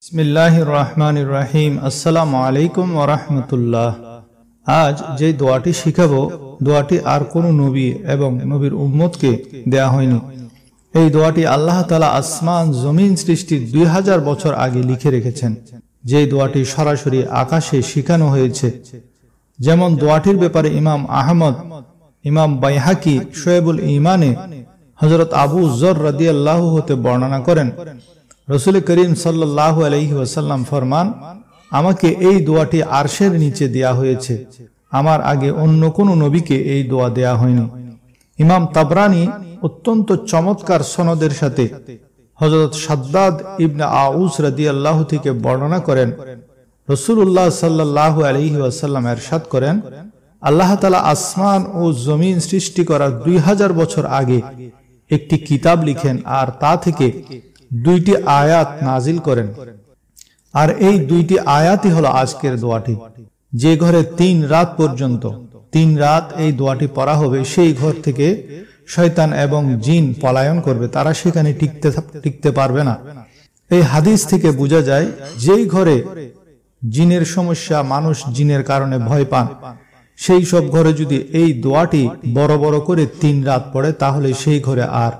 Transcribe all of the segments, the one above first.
বিসমিল্লাহির রহমানির রহিম। আসসালামু আলাইকুম ওয়া রাহমাতুল্লাহ। আজ যে দোয়াটি শিখাবো, দোয়াটি আর কোনো নবী এবং নবীর উম্মতকে দেয়া হয়নি। এই দোয়াটি আল্লাহ তাআলা আসমান জমিন সৃষ্টির 2000 বছর আগে লিখে রেখেছেন। যে দোয়াটি সরাসরি আকাশে শিখানো হয়েছে। যেমন দোয়াটির ব্যাপারে ইমাম আহমদ, ইমাম বাইহাকি শোয়েবুল ঈমানে হযরত আবু যর রাদিয়াল্লাহু হতে বর্ণনা করেন, রাসূল করিম সাল্লাল্লাহু আলাইহি ওয়াসাল্লাম ফরমান, আমাকে এই দোয়াটি আরশের নিচে দেয়া হয়েছে। আমার আগে অন্য কোনো নবীকে এই দোয়া দেয়া হয়নি। ইমাম তাবরানী অত্যন্ত চমৎকার সনদের সাথে হযরত শাদ্দাদ ইবনে আউস রাদিয়াল্লাহু থেকে বর্ণনা করেন, রাসূলুল্লাহ সাল্লাল্লাহু আলাইহি ওয়াসাল্লাম ইরশাদ করেন, আল্লাহ তাআলা আসমান ও জমিন সৃষ্টি করার 2000 বছর আগে একটি কিতাব লিখেন আর তা থেকে 2টি আয়াত নাজিল করেন। আর এই 2টি আয়াতই হলো আজকের দোয়াটি। যে ঘরে 3 রাত পর্যন্ত 3 রাত এই দোয়াটি পড়া হবে, সেই ঘর থেকে শয়তান এবং জিন পলায়ন করবে, তারা সেখানে টিকতে পারবে না। এই হাদিস থেকে বোঝা যায়, যেই ঘরে জিনের সমস্যা, মানুষ জিনের কারণে ভয় পান, সেই সব ঘরে যদি এই দোয়াটি বড় বড় করে 3 রাত পড়ে, তাহলে সেই ঘরে আর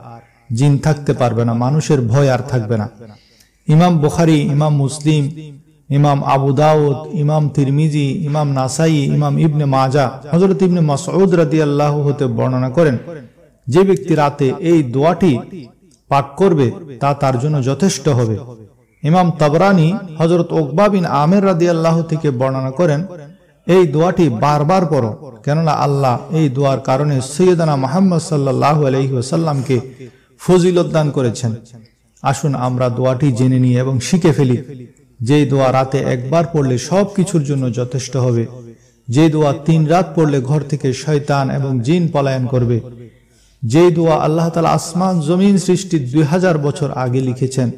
জিন থাকতে পারবে না, মানুষের ভয় আর থাকবে না। ইমাম বুখারী, ইমাম মুসলিম, ইমাম আবু দাউদ, ইমাম তিরমিজি, ইমাম নাসাই, ইমাম ইবনে মাজাহ হযরত ইবনে মাসউদ রাদিয়াল্লাহু হতে বর্ণনা করেন, যে ব্যক্তি রাতে এই দোয়াটি পাঠ করবে তা তার জন্য যথেষ্ট হবে। ইমাম তাবরানী হযরত উকবা বিন আমির রাদিয়াল্লাহু থেকে বর্ণনা করেন, এই দোয়াটি বারবার পড়ো, কেননা আল্লাহ এই দোয়ার কারণে সাইয়্যিদানা মুহাম্মদ সাল্লাল্লাহু আলাইহি ওয়াসাল্লামকে ফজিলত দান করেছেন। আসুন আমরা দোয়াটি জেনে নিই এবং শিখে ফেলি। যে দোয়া রাতে একবার পড়লে সব কিছুর জন্য যথেষ্ট হবে। যে দোয়া 3 রাত পড়লে ঘর থেকে শয়তান এবং জিন পলায়ন করবে। যে দোয়া আল্লাহ তাআলা আসমান জমিন সৃষ্টির 2000 বছর আগে লিখেছেন।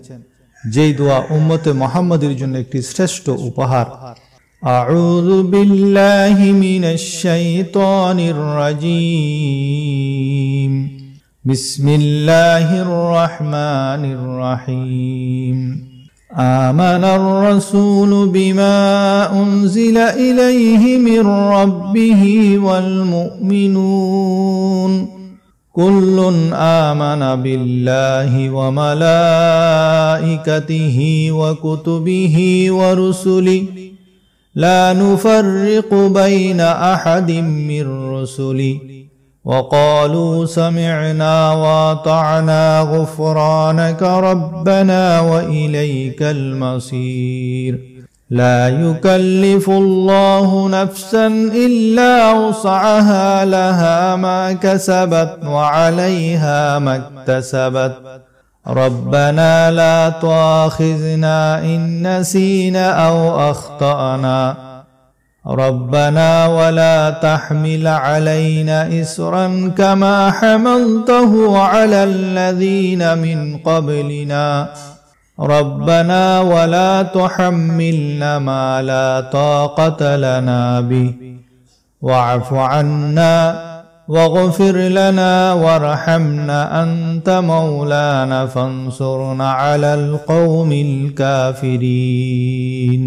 যেই দোয়া উম্মতে মুহাম্মাদের জন্য একটি শ্রেষ্ঠ উপহার। আউযু বিল্লাহি মিনাশ শাইতানির রাজীম। বিসমিল্লাহির রহমানির রহিম। আমানার রাসূলু বিমা উনজিলা ইলাইহি মির রাব্বিহি ওয়াল মুমিনুন কুল্লুন আমানা বিল্লাহি ওয়া মালাইকাতিহি ওয়া কুতুবিহি ওয়া রুসুলিহি লা নুফাররিকু বাইনা আহাদিম মির রুসুলিহি وقالوا سمعنا وأطعنا غفرانك ربنا وإليك المصير لا يكلف الله نفسا إلا وسعها لها ما كسبت وعليها ما اكتسبت ربنا لا تؤاخذنا إن نسينا أو أخطأنا ربنا ولا تحمل علينا إصرا كما حملته على الذين من قبلنا ربنا ولا تحملنا ما لا طاقة لنا به واعف عنا واغفر لنا وارحمنا أنت مولانا فانصرنا على القوم الكافرين।